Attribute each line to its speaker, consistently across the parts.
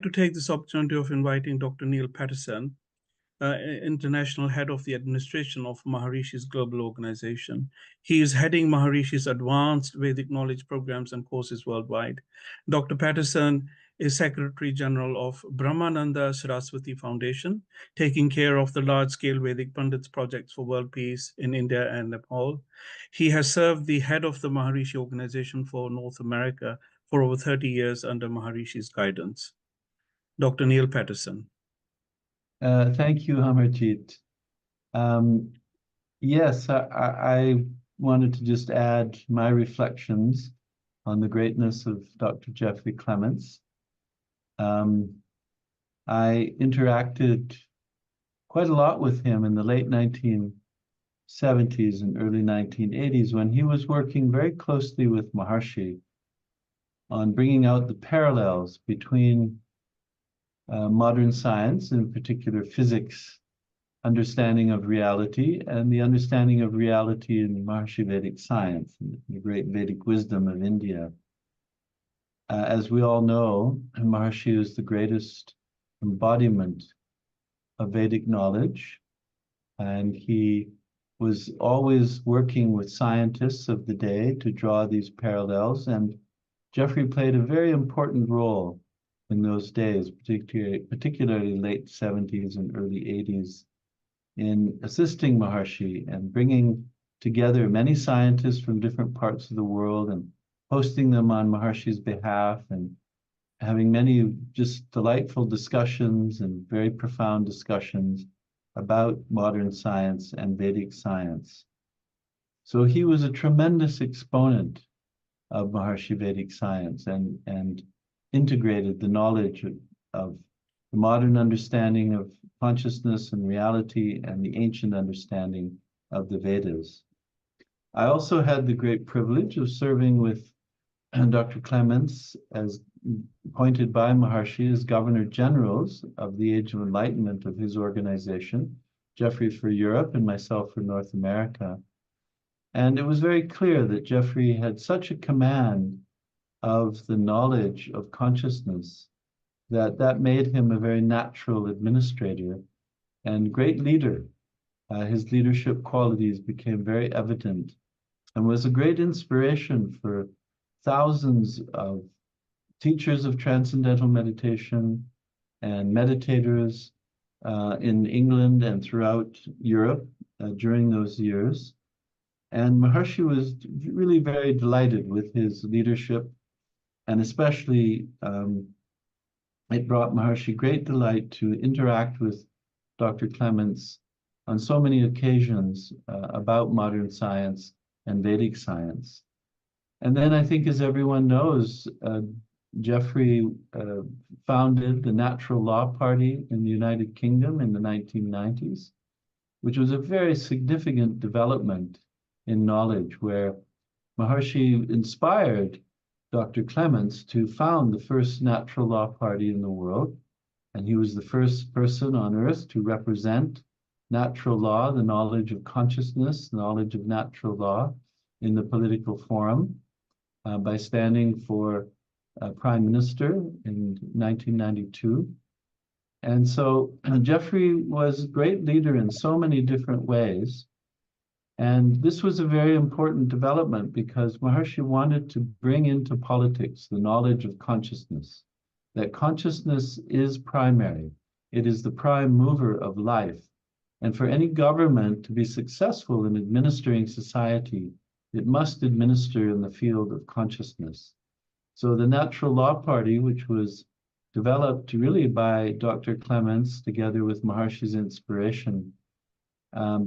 Speaker 1: to take this opportunity of inviting Dr. Neil Paterson, International Head of the Administration of Maharishi's global organization. He is heading Maharishi's advanced Vedic knowledge programs and courses worldwide. Dr. Paterson is Secretary General of Brahmananda Saraswati Foundation, taking care of the large-scale Vedic Pandits projects for world peace in India and Nepal. He has served the head of the Maharishi organization for North America for over 30 years under Maharishi's guidance. Dr. Neil Paterson.
Speaker 2: Thank you, Amarjit. Yes, I wanted to just add my reflections on the greatness of Dr. Jeffrey Clements. I interacted quite a lot with him in the late 1970s and early 1980s when he was working very closely with Maharshi on bringing out the parallels between modern science, in particular physics, understanding of reality, and the understanding of reality in Maharshi Vedic science, the great Vedic wisdom of India. As we all know, Maharshi is the greatest embodiment of Vedic knowledge, and he was always working with scientists of the day to draw these parallels, and Jeffrey played a very important role in those days, particularly late 70s and early 80s, in assisting Maharshi and bringing together many scientists from different parts of the world and hosting them on Maharshi's behalf and having many just delightful discussions and very profound discussions about modern science and Vedic science. So he was a tremendous exponent of Maharshi Vedic science and integrated the knowledge of the modern understanding of consciousness and reality and the ancient understanding of the Vedas. I also had the great privilege of serving with Dr. Clements as appointed by Maharshi as Governor Generals of the Age of Enlightenment of his organization, Jeffrey for Europe and myself for North America. And it was very clear that Jeffrey had such a command of the knowledge of consciousness that made him a very natural administrator and great leader. His leadership qualities became very evident and was a great inspiration for thousands of teachers of transcendental meditation and meditators in England and throughout Europe during those years. And Maharshi was really very delighted with his leadership, and especially it brought Maharshi great delight to interact with Dr. Clements on so many occasions about modern science and Vedic science. And then I think, as everyone knows, Jeffrey founded the Natural Law Party in the United Kingdom in the 1990s, which was a very significant development in knowledge, where Maharshi inspired Dr. Clements to found the first natural law party in the world. And he was the first person on earth to represent natural law, the knowledge of consciousness, knowledge of natural law in the political forum by standing for Prime Minister in 1992. And so Jeffrey was a great leader in so many different ways. And this was a very important development because Maharshi wanted to bring into politics the knowledge of consciousness, that consciousness is primary. It is the prime mover of life. And for any government to be successful in administering society, it must administer in the field of consciousness. So the Natural Law Party, which was developed really by Dr. Clements together with Maharshi's inspiration,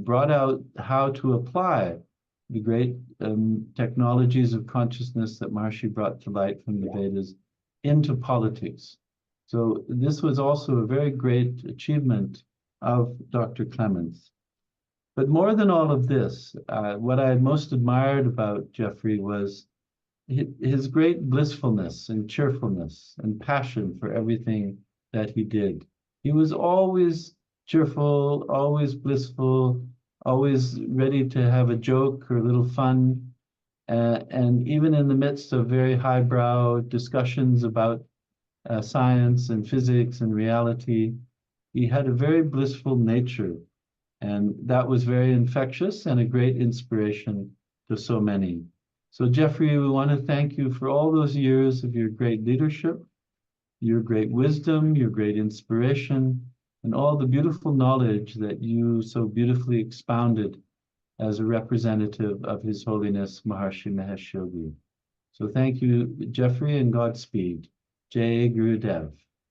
Speaker 2: brought out how to apply the great technologies of consciousness that Maharshi brought to light from the Vedas into politics. So this was also a very great achievement of Dr. Clements. But more than all of this, what I most admired about Jeffrey was his great blissfulness and cheerfulness and passion for everything that he did. He was always cheerful, always blissful, always ready to have a joke or a little fun. And even in the midst of very highbrow discussions about science and physics and reality. He had a very blissful nature, and that was very infectious and a great inspiration to so many. So, Jeffrey, we want to thank you for all those years of your great leadership, your great wisdom, your great inspiration, and all the beautiful knowledge that you so beautifully expounded as a representative of His Holiness Maharshi Mahesh Yogi. So thank you, Jeffrey, and Godspeed. Jai Gurudev.